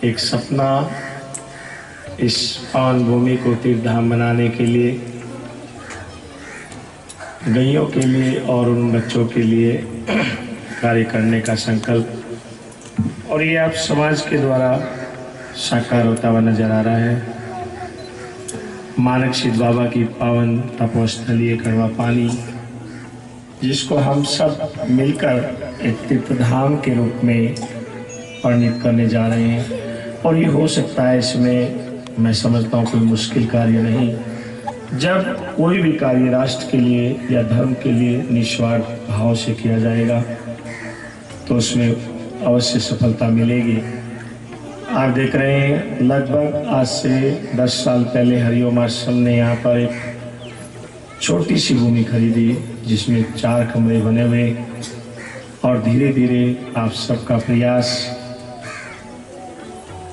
एक सपना इस पावन भूमि को तीर्थ धाम बनाने के लिए, गैयों के लिए और उन बच्चों के लिए कार्य करने का संकल्प, और ये आप समाज के द्वारा साकार होता हुआ नजर आ रहा है। मानक सिद्ध बाबा की पावन तपोस्थली कड़वा पानी, जिसको हम सब मिलकर एक तीर्थधाम के रूप में परिणित करने जा रहे हैं। और ये हो सकता है, इसमें मैं समझता हूँ कोई मुश्किल कार्य नहीं। जब कोई भी कार्य राष्ट्र के लिए या धर्म के लिए निस्वार्थ भाव से किया जाएगा तो उसमें अवश्य सफलता मिलेगी। आप देख रहे हैं, लगभग आज से 10 साल पहले हरिओम आश्रम ने यहाँ पर एक छोटी सी भूमि खरीदी जिसमें 4 कमरे बने हुए, और धीरे धीरे आप सबका प्रयास,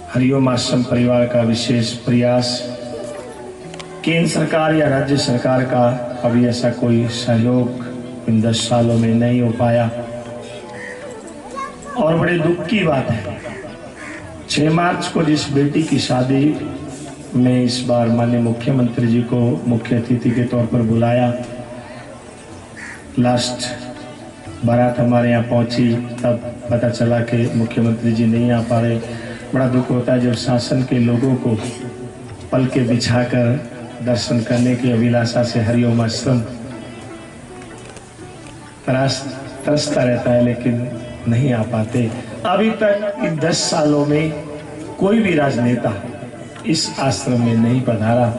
हरिओम आश्रम परिवार का विशेष प्रयास, केंद्र सरकार या राज्य सरकार का अभी ऐसा कोई सहयोग इन 10 सालों में नहीं हो पाया। और बड़े दुख की बात है, 6 मार्च को जिस बेटी की शादी में इस बार माननीय मुख्यमंत्री जी को मुख्य अतिथि के तौर पर बुलाया, लास्ट बारात हमारे यहाँ पहुंची, तब पता चला कि मुख्यमंत्री जी नहीं आ पा रहे। बड़ा दुख होता है जब शासन के लोगों को पल के बिछाकर दर्शन करने की अभिलाषा से हरिओम आश्रम तरसता रहता है, लेकिन नहीं आ पाते। अभी तक इन 10 सालों में कोई भी राजनेता इस आश्रम में नहीं पधारा।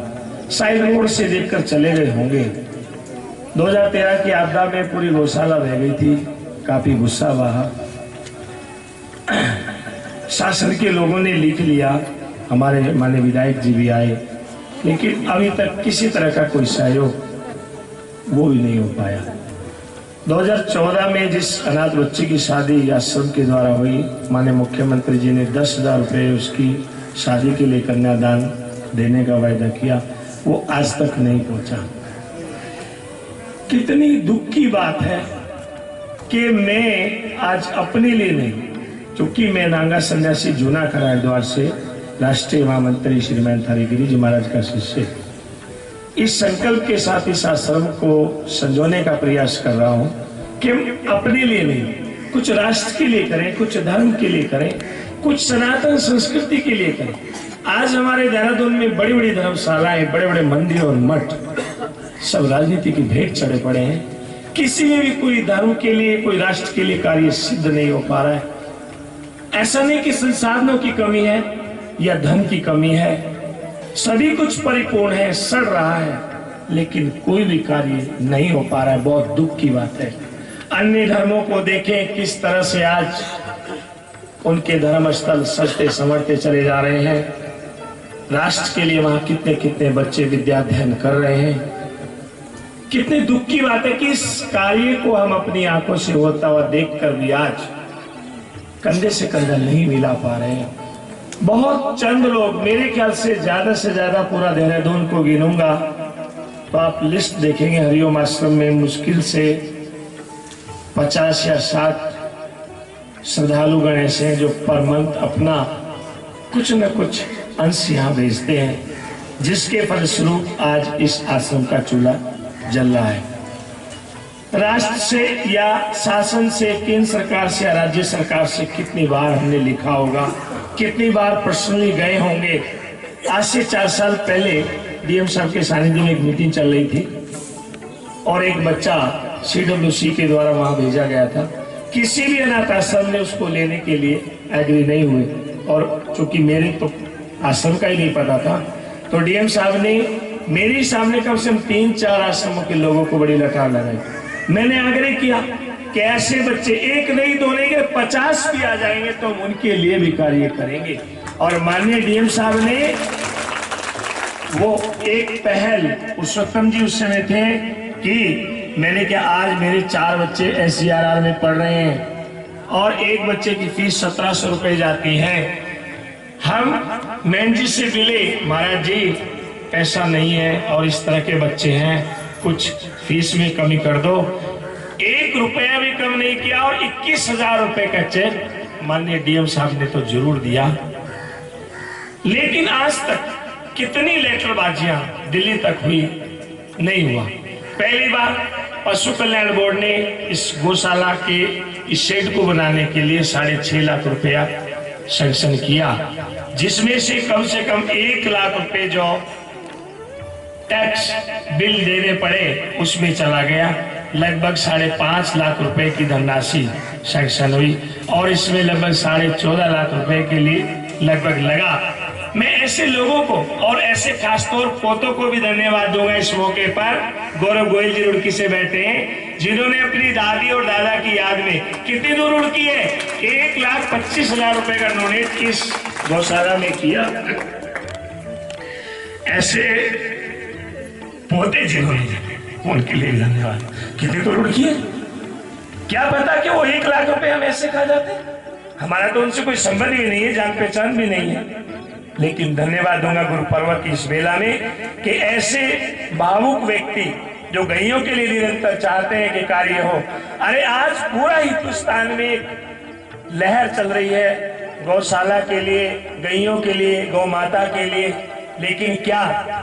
शायद रोड से देखकर चले गए होंगे। 2013 की आपदा में पूरी गौशाला बह गई थी, काफी गुस्सा बहा। शासन के लोगों ने लिख लिया, हमारे माननीय विधायक जी भी आए, लेकिन अभी तक किसी तरह का कोई सहयोग वो भी नहीं हो पाया। 2014 में जिस अनाथ बच्चे की शादी आश्रम के द्वारा हुई, माननीय मुख्यमंत्री जी ने 10,000 रुपये उसकी शादी के लिए कन्यादान देने का वायदा किया, वो आज तक नहीं पहुंचा। कितनी दुख की बात है कि मैं आज अपने लिए नहीं, क्योंकि मैं नांगा सन्यासी जूना हरिद्वार से राष्ट्रीय महामंत्री श्रीमान हरिगिरी जी महाराज का शिष्य, इस संकल्प के साथ इस आश्रम को संजोने का प्रयास कर रहा हूँ कि अपने लिए नहीं, कुछ राष्ट्र के लिए करें, कुछ धर्म के लिए करें, कुछ सनातन संस्कृति के लिए करें। आज हमारे देहरादून में बड़ी बड़ी धर्मशालाएं, बड़े बड़े मंदिर और मठ सब राजनीति की भेंट चढ़े पड़े हैं। किसी में भी कोई धर्म के लिए, कोई राष्ट्र के लिए कार्य सिद्ध नहीं हो पा रहा है। ऐसा नहीं कि संसाधनों की कमी है या धन की कमी है, सभी कुछ परिपूर्ण है, सड़ रहा है, लेकिन कोई भी कार्य नहीं हो पा रहा है। बहुत दुख की बात है। अन्य धर्मों को देखें किस तरह से आज उनके धर्म स्थल सजते संवरते चले जा रहे हैं। राष्ट्र के लिए वहां कितने कितने बच्चे विद्याध्ययन कर रहे हैं। कितने दुख की बात है कि इस कार्य को हम अपनी आंखों से होता हुआ देखकर भी आज कंधे से कंधा नहीं मिला पा रहे हैं। बहुत चंद लोग, मेरे ख्याल से ज्यादा पूरा देहरादून को गिनूंगा तो आप लिस्ट देखेंगे, हरिओम आश्रम में मुश्किल से 50 या 60 श्रद्धालुगण ऐसे हैं जो पर मंथ अपना कुछ न कुछ अंश यहाँ भेजते हैं, जिसके फलस्वरूप आज इस आश्रम का चूल्हा जल रहा है। राष्ट्र से या शासन से, केंद्र सरकार से या राज्य सरकार से कितनी बार हमने लिखा होगा, कितनी बार पर्सनली गए होंगे। आज से 4 साल पहले डीएम साहब के सानिध्य में एक मीटिंग चल रही थी और एक बच्चा CWC के द्वारा वहां भेजा गया था। किसी भी अनाथ आश्रम ने उसको लेने के लिए एग्री नहीं हुए, और चूंकि मेरे तो आश्रम का ही नहीं पता था, तो डीएम साहब ने मेरे सामने कम से कम 3-4 आश्रमों के लोगों को बड़ी लटार लगाई। मैंने आग्रह किया कि ऐसे बच्चे 1 नहीं 2 नहीं 50 भी आ जाएंगे तो हम उनके लिए भी कार्य करेंगे। और माननीय डीएम साहब ने वो एक पहल, पुरुषोत्तम जी उस समय थे, कि मैंने क्या, आज मेरे 4 बच्चे SCRR में पढ़ रहे हैं और एक बच्चे की फीस 1700 रुपए जाती है। हम मैन जी से मिले, महाराज जी ऐसा नहीं है और इस तरह के बच्चे हैं, कुछ फीस में कमी कर दो। 1 रुपया भी कम नहीं किया और 21,000 रुपए का चेक माननीय डीएम साहब ने तो जरूर दिया। लेकिन आज तक कितनी लेटरबाजियां दिल्ली तक हुई, नहीं हुआ। पहली बार पशु कल्याण बोर्ड ने इस गौशाला के इस शेड को बनाने के लिए 6.5 लाख रुपया सैंक्शन किया, जिसमें से कम 1 लाख रुपए जो टैक्स बिल देने पड़े उसमें चला गया। लगभग 5.5 लाख रुपए की धनराशि सैंक्शन हुई और इसमें लगभग 14.5 लाख रुपए के लिए लगभग लगा। मैं ऐसे लोगों को और ऐसे खासतौर पोतों को भी धन्यवाद दूंगा इस मौके पर। गौरव गोयल जी रुड़की से बैठे हैं, जिन्होंने अपनी दादी और दादा की याद में कितनी दूर रुड़की है, 1,25,000 रुपए का डोनेट इस गौशाला में किया। ऐसे पोते जिन्होंने, उनके लिए धन्यवाद। कितनी दूर रुड़की है, क्या पता कि वो 1 लाख रुपए हम ऐसे खा जाते। हमारा तो उनसे कोई संबंध भी नहीं है, जान पहचान भी नहीं है, लेकिन धन्यवाद दूंगा गुरु पर्व की इस बेला में कि ऐसे भावुक व्यक्ति जो गैयों के लिए निरंतर चाहते हैं कि कार्य हो। अरे आज पूरा हिंदुस्तान में एक लहर चल रही है गौशाला के लिए, गैयों के लिए, गौ माता के लिए, लेकिन क्या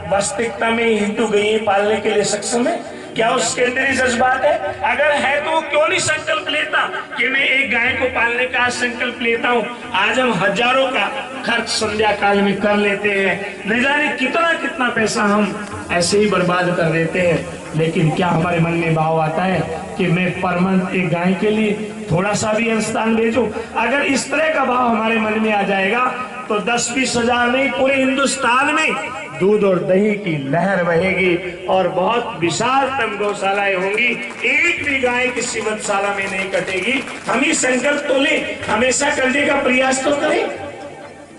वास्तविकता में हिंदू गैया पालने के लिए सक्षम है? क्या उसके अंदर जज्बात है? अगर है तो क्यों नहीं संकल्प लेता कि मैं एक गाय को पालने का संकल्प लेता हूँ। आज हम हजारों का खर्च संध्या काल में कर लेते हैं, न जाने कितना कितना पैसा हम ऐसे ही बर्बाद कर देते हैं, लेकिन क्या हमारे मन में भाव आता है कि मैं पर मंथ एक गाय के लिए थोड़ा सा भी अनुदान भेजूं? अगर इस तरह का भाव हमारे मन में आ जाएगा तो 10-20 हजार नहीं, पूरे हिंदुस्तान में दूध और दही की लहर बहेगी और बहुत विशालतम गौशालाएं होंगी। एक भी गाय किसी वधशाला में नहीं कटेगी। हम ही संकल्प तो ले, हमेशा करने का प्रयास तो करें।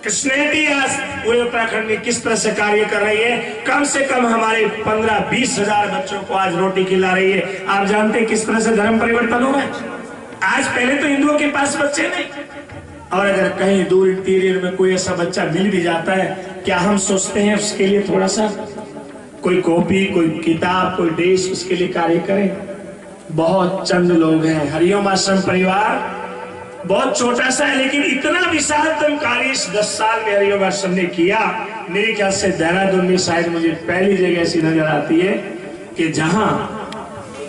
कृष्णेटी आज पूरे उत्तराखंड में किस तरह से कार्य कर रही है, कम से कम हमारे 15-20 हजार बच्चों को आज रोटी खिला रही है। आप जानते हैं किस तरह से धर्म परिवर्तन हो रहा है। आज पहले तो हिंदुओं के पास बच्चे नहीं, और अगर कहीं दूर इंटीरियर में कोई ऐसा बच्चा मिल भी जाता है, क्या हम सोचते हैं उसके लिए थोड़ा सा कोई कॉपी, कोई किताब, कोई ड्रेस उसके लिए कार्य करें? बहुत चंद लोग हैं। हरिओम आश्रम परिवार बहुत छोटा सा है, लेकिन इतना विशालतम कार्य इस 10 साल में हरिओम आश्रम ने किया। मेरे ख्याल से देहरादून में शायद मुझे पहली जगह ऐसी नजर आती है कि जहां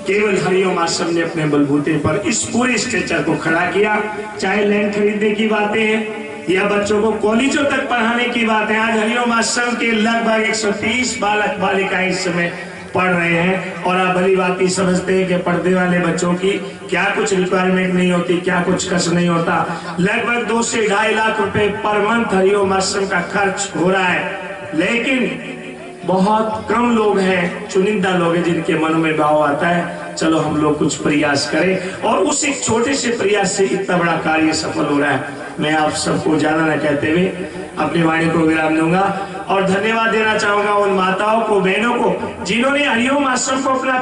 केवल हरिओम आश्रम ने अपने बलबूते पर इस पूरे स्ट्रक्चर को खड़ा किया। चाहे लैंड खरीदने की बातें हैं या बच्चों को कॉलेजों तक पढ़ाने की बात है, आज हरिओम आश्रम के लगभग 130 बालक बालिकाएं इस समय पढ़ रहे हैं। और आप भली बात ही समझते हैं कि पढ़ने वाले बच्चों की क्या कुछ रिक्वायरमेंट नहीं होती, क्या कुछ कष्ट नहीं होता। लगभग 2 से 2.5 लाख रुपए पर मंथ हरिओम आश्रम का खर्च हो रहा है, लेकिन बहुत कम लोग हैं, चुनिंदा लोग हैं जिनके मन में भाव आता है चलो हम लोग कुछ प्रयास करें, और उस एक छोटे से प्रयास से इतना बड़ा कार्य सफल हो रहा है। मैं आप सबको ज्यादा न कहते हुए अपनी वाणी को विराम दूंगा और धन्यवाद देना चाहूंगा उन माताओं को, बहनों को जिन्होंने हरिओम आश्रम को अपना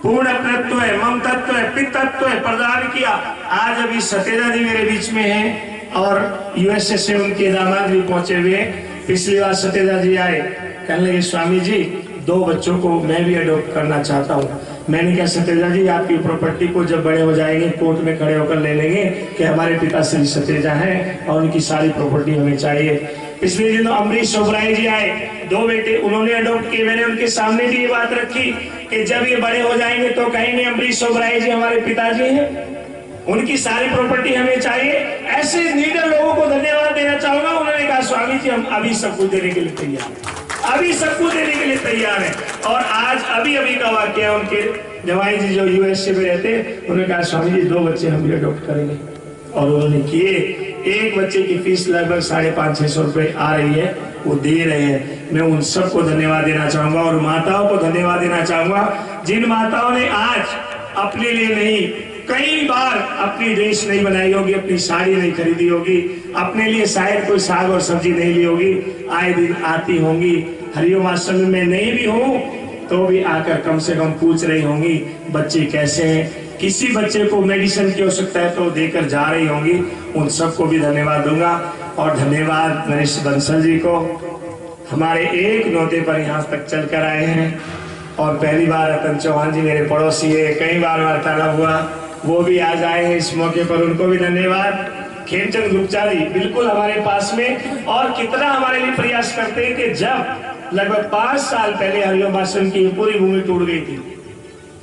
पूर्ण अपनत्व है, ममतत्व है, पितत्व है प्रदान किया। आज अभी सतेजा जी मेरे बीच में हैं और यूएसए से उनके दामाद भी पहुंचे हुए हैं। पिछली बार सतेजा जी आए, कहने लगे स्वामी जी 2 बच्चों को मैं भी अडॉप्ट करना चाहता हूँ। मैंने कहा सतेजा जी आपकी प्रॉपर्टी को जब बड़े हो जाएंगे कोर्ट में खड़े होकर ले लेंगे कि हमारे पिता श्री सतेजा हैं और उनकी सारी प्रॉपर्टी हमें चाहिए। पिछले दिनों अमरीश ओबराय जी आए, 2 बेटे उन्होंने अडॉप्ट किए। मैंने उनके सामने भी ये बात रखी कि जब ये बड़े हो जाएंगे तो कहेंगे अमरीश ओबराय जी हमारे पिताजी हैं, उनकी सारी प्रॉपर्टी हमें चाहिए। ऐसे लीडर लोगों को धन्यवाद देना चाहूंगा। उन्होंने कहा स्वामी जी हम अभी सब कुछ देने के लिए तैयार हैं, अभी सब कुछ देने के लिए तैयार हैं। और आज अभी का वाक्य है, उनके जवाई जी जो यूएसए में रहते, उन्होंने कहा स्वामी जी 2 बच्चे हम भी अडॉप्ट करेंगे, और उन्होंने किए। एक बच्चे की फीस लगभग 550-600 रुपए आ रही है, वो दे रहे हैं। मैं उन सबको धन्यवाद देना चाहूंगा और माताओं को धन्यवाद देना चाहूंगा जिन माताओं ने आज अपने लिए नहीं, कई बार अपनी ड्रेस नहीं बनाई होगी, अपनी साड़ी नहीं खरीदी होगी, अपने लिए शायद कोई साग और सब्जी नहीं ली होगी, आए दिन आती होंगी। हरिओम आश्रम में नहीं भी हूँ तो भी आकर कम से कम पूछ रही होंगी बच्चे कैसे हैं, किसी बच्चे को मेडिसिन की आवश्यकता है तो देकर जा रही होंगी। उन सबको भी धन्यवाद दूंगा। और धन्यवाद नरेश बंसल जी को, हमारे एक नौते पर यहाँ तक चल कर आए हैं। और पहली बार रतन चौहान जी मेरे पड़ोसी है, कई बार वार्तालाप हुआ, वो भी आज आए हैं इस मौके पर, उनको भी धन्यवाद। खेमचंद गुप्ता जी बिल्कुल हमारे पास में, और कितना हमारे लिए प्रयास करते हैं कि जब लगभग 5 साल पहले हरिओम आश्रम की पूरी भूमि टूट गई थी,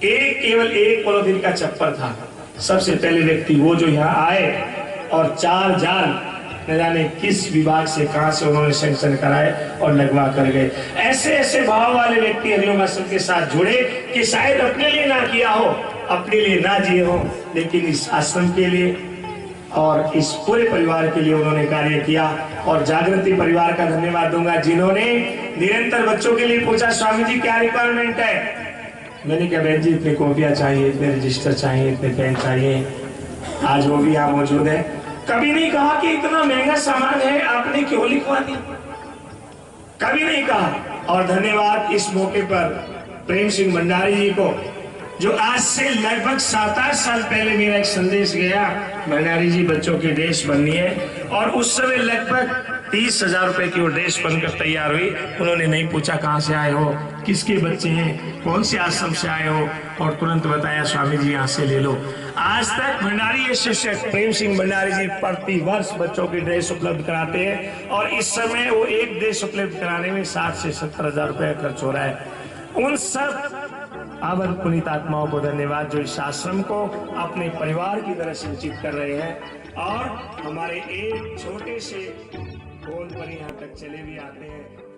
केवल एक पॉलिथीन का छप्पर था, सबसे पहले व्यक्ति वो जो यहाँ आए और 4 जाल न जाने किस विभाग से कहां से उन्होंने सैंक्शन कराए और लगवा कर गए। ऐसे ऐसे भाव वाले व्यक्ति हरिओम आश्रम के साथ जुड़े कि शायद अपने लिए ना किया हो, अपने लिए ना जिए हो, लेकिन इस आश्रम के लिए और इस पूरे परिवार के लिए उन्होंने कार्य किया। और जागृति परिवार का धन्यवाद दूंगा जिन्होंने निरंतर बच्चों के लिए पूछा, स्वामी जी क्या रिक्वायरमेंट है। मैंने कहा बहन जी इतने कॉपियां चाहिए, इतने रजिस्टर चाहिए, इतने पेन चाहिए। आज वो भी यहाँ मौजूद है। कभी नहीं कहा कि इतना महंगा सामान है आपने क्यों लिखवा दिया, कभी नहीं कहा। और धन्यवाद इस मौके पर प्रेम सिंह भंडारी जी को, जो आज से लगभग 7-8 साल पहले मेरा एक संदेश गया, भंडारी जी बच्चों की ड्रेस बननी है, और उस समय लगभग 30,000 रुपए की वो ड्रेस बनकर तैयार हुई। उन्होंने नहीं पूछा कहाँ से आए हो, किसके बच्चे हैं, कौन से आश्रम से आए हो, और तुरंत बताया स्वामी जी यहाँ से ले लो। आज तक भंडारी शिष्य प्रेम सिंह भंडारी जी प्रति वर्ष बच्चों की ड्रेस उपलब्ध कराते हैं, और इस समय वो एक ड्रेस उपलब्ध कराने में 60 से 70,000 रुपए खर्च हो रहा है। उन सब आवर पुनीत आत्माओं को धन्यवाद जो इस आश्रम को अपने परिवार की तरह संचित कर रहे हैं, और हमारे एक छोटे से गोल पर यहाँ तक चले भी आते हैं।